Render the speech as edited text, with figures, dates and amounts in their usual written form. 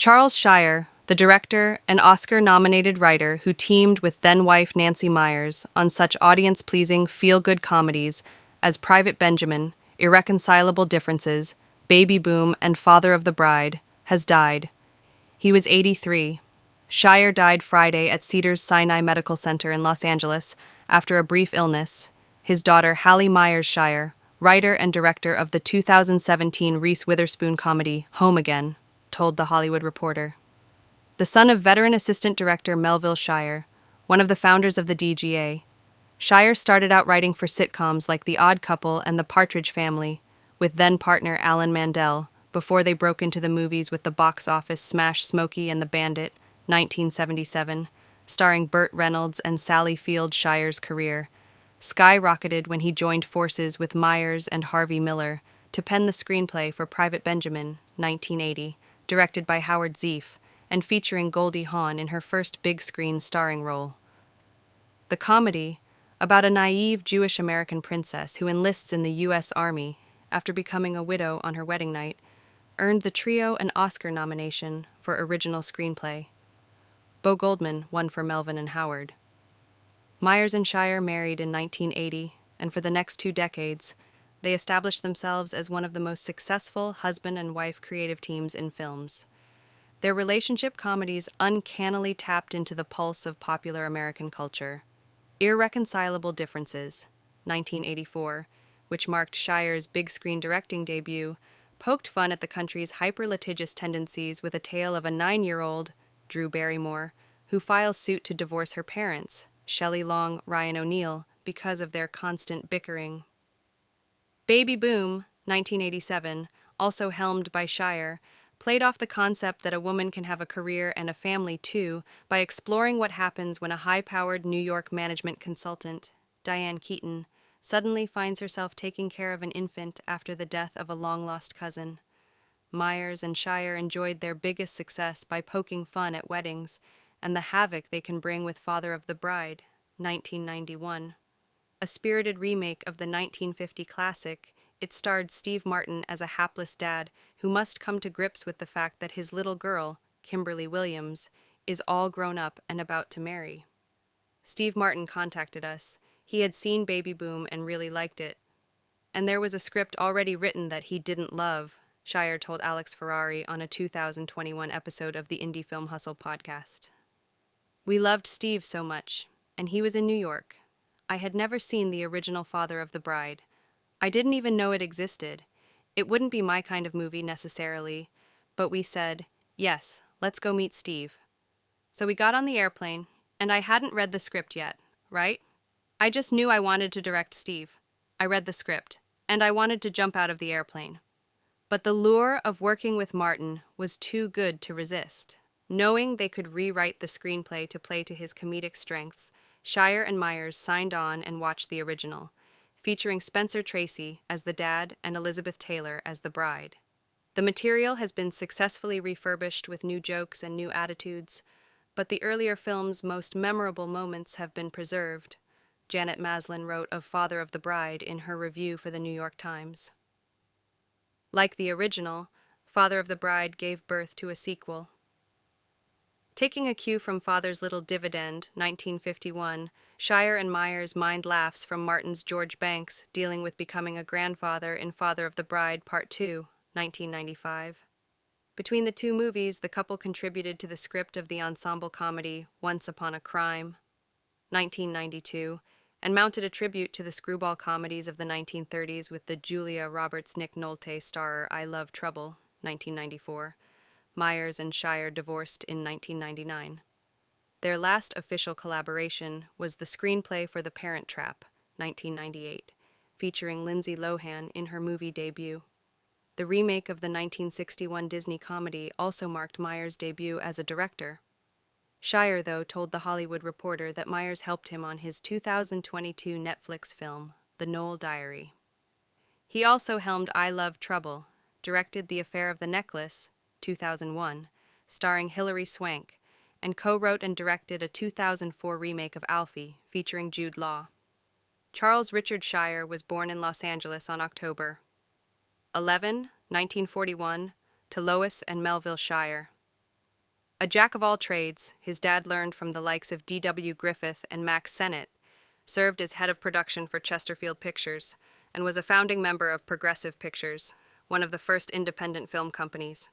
Charles Shire, the director and Oscar-nominated writer who teamed with then-wife Nancy Meyers on such audience-pleasing feel-good comedies as Private Benjamin, Irreconcilable Differences, Baby Boom, and Father of the Bride, has died. He was 83. Shire died Friday at Cedars-Sinai Medical Center in Los Angeles after a brief illness. His daughter, Hallie Myers Shire, writer and director of the 2017 Reese Witherspoon comedy Home Again, told The Hollywood Reporter. The son of veteran assistant director Melville Shire, one of the founders of the DGA, Shire started out writing for sitcoms like The Odd Couple and The Partridge Family, with then-partner Alan Mandel, before they broke into the movies with the box office smash Smokey and the Bandit, 1977, starring Burt Reynolds and Sally Field. Shire's career skyrocketed when he joined forces with Myers and Harvey Miller to pen the screenplay for Private Benjamin, 1980, directed by Howard Zieff, and featuring Goldie Hawn in her first big-screen starring role. The comedy, about a naive Jewish-American princess who enlists in the U.S. Army after becoming a widow on her wedding night, earned the trio an Oscar nomination for original screenplay. Bo Goldman won for Melvin and Howard. Myers and Shire married in 1980, and for the next 2 decades, they established themselves as one of the most successful husband and wife creative teams in films. Their relationship comedies uncannily tapped into the pulse of popular American culture. Irreconcilable Differences, 1984, which marked Shire's big-screen directing debut, poked fun at the country's hyper-litigious tendencies with a tale of a 9-year-old, Drew Barrymore, who files suit to divorce her parents, Shelley Long, Ryan O'Neal, because of their constant bickering. Baby Boom, 1987, also helmed by Shire, played off the concept that a woman can have a career and a family too by exploring what happens when a high-powered New York management consultant, Diane Keaton, suddenly finds herself taking care of an infant after the death of a long-lost cousin. Myers and Shire enjoyed their biggest success by poking fun at weddings and the havoc they can bring with Father of the Bride, 1991. A spirited remake of the 1950 classic, it starred Steve Martin as a hapless dad who must come to grips with the fact that his little girl, Kimberly Williams, is all grown up and about to marry. Steve Martin contacted us. He had seen Baby Boom and really liked it. And there was a script already written that he didn't love, Shire told Alex Ferrari on a 2021 episode of the Indie Film Hustle podcast. We loved Steve so much, and he was in New York. I had never seen the original Father of the Bride. I didn't even know it existed. It wouldn't be my kind of movie necessarily, but we said, yes, let's go meet Steve. So we got on the airplane, and I hadn't read the script yet, right? I just knew I wanted to direct Steve. I read the script, and I wanted to jump out of the airplane. But the lure of working with Martin was too good to resist. Knowing they could rewrite the screenplay to play to his comedic strengths, Shire and Myers signed on and watched the original, featuring Spencer Tracy as the dad and Elizabeth Taylor as the bride. The material has been successfully refurbished with new jokes and new attitudes, but the earlier film's most memorable moments have been preserved, Janet Maslin wrote of Father of the Bride in her review for the New York Times. Like the original, Father of the Bride gave birth to a sequel. Taking a cue from Father's Little Dividend, 1951, Shire and Myers mined laughs from Martin's George Banks dealing with becoming a grandfather in Father of the Bride Part 2, 1995. Between the 2 movies, the couple contributed to the script of the ensemble comedy Once Upon a Crime, 1992, and mounted a tribute to the screwball comedies of the 1930s with the Julia Roberts-Nick Nolte starrer I Love Trouble, 1994. Myers and Shire divorced in 1999. Their last official collaboration was the screenplay for The Parent Trap, 1998, featuring Lindsay Lohan in her movie debut. The remake of the 1961 Disney comedy also marked Myers' debut as a director. Shire, though, told The Hollywood Reporter that Myers helped him on his 2022 Netflix film, The Knoll Diary. He also helmed I Love Trouble, directed The Affair of the Necklace, 2001, starring Hilary Swank, and co-wrote and directed a 2004 remake of Alfie, featuring Jude Law. Charles Richard Shire was born in Los Angeles on October 11, 1941, to Lois and Melville Shire. A jack of all trades, his dad learned from the likes of D.W. Griffith and Max Sennett, served as head of production for Chesterfield Pictures, and was a founding member of Progressive Pictures, one of the first independent film companies.